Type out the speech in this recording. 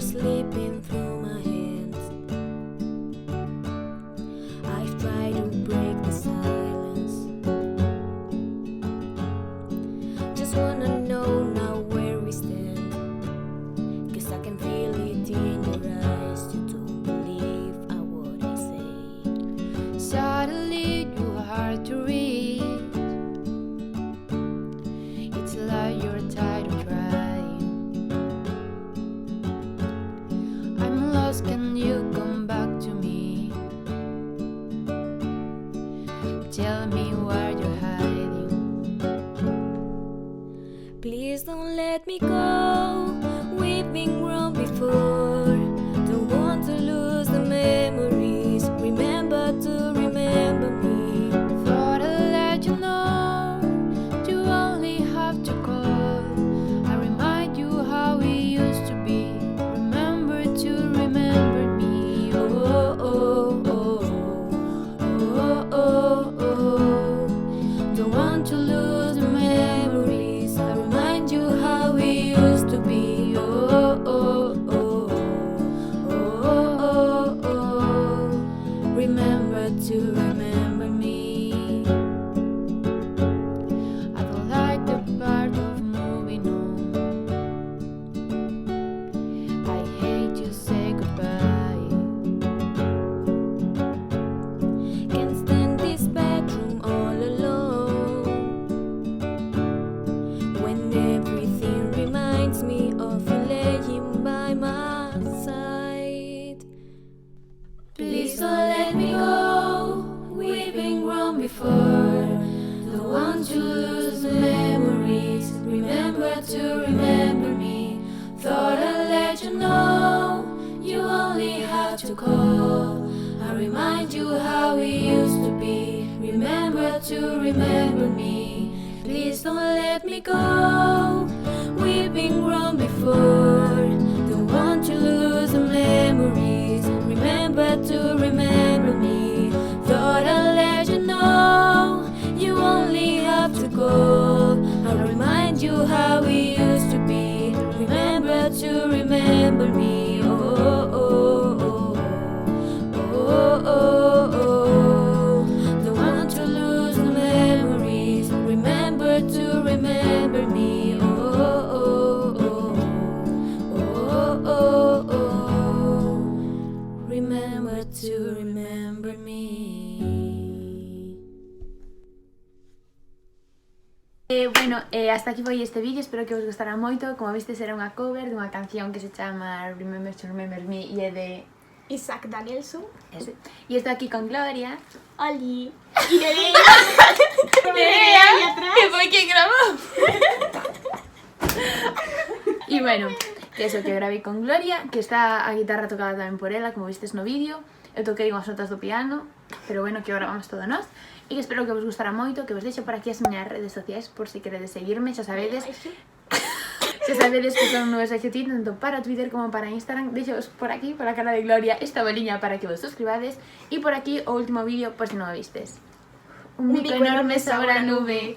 slipping through my hands. I've tried to break the silence. Just wanna know now where we stand, 'cause I can feel it in your eyes. You don't believe what I say. Suddenly you're hard to read. It's like you're tired of trying. I'm lost, can you come back to me? Tell me where you're hiding. Please don't let me go. We've been wrong before. Don't want to lose the memories. Remember to remember me. Thought I'd let you know. You only have to call. I remind you how we used to be. Remember to remember me. Oh, oh, oh, oh, oh, oh. Don't want to lose the memories. I remind you how we used to be. Oh, oh, oh, oh, oh, oh. Remember to remember me. I don't like the part of moving on. I hate to say goodbye. Can't stand this bedroom all alone, when everything reminds me of you laying by my side. Please don't let me go. We've been wrong before. Don't want to lose the memories. Remember to remember me. Thought I'd let you know. You only have to call. I remind you how we used to be. Remember to remember me. Please don't let me go. We've been wrong before. Don't want to lose the memories. Remember to remember me. Thought I'd let you know. You only have to call. I'll remind you how we used to be. Remember to remember me. Oh, oh, oh, oh, oh, oh. Don't want to lose the memories. Remember to remember me. Oh, oh, oh, oh, oh, oh. Remember to remember me. Hasta aquí foi este vídeo, espero que vos gustara moito. Como vistes, era unha cover dunha canción que se chama Remember to Remember Me e é de Isaac Danielson. ese. E estou aquí con Gloria. Oli. Y Nerea. Que foi quen grabou? E bueno, que eso, que grabei con Gloria, que está a guitarra tocada tamén por ela, como vistes no vídeo. Eu toquei unhas notas do piano, pero bueno, que o gravamos todo nós. E que espero que vos gustara moito, que vos deixo por aquí as miñas redes sociais por si queredes seguirme, xa sabedes. Xa sabedes que son novos HT, tanto para Twitter como para Instagram. Deixos por aquí, por a cara de Gloria, esta boliña para que vos suscribades. E por aquí o último vídeo, por si non o vistes. Un bico enorme sobre a nube.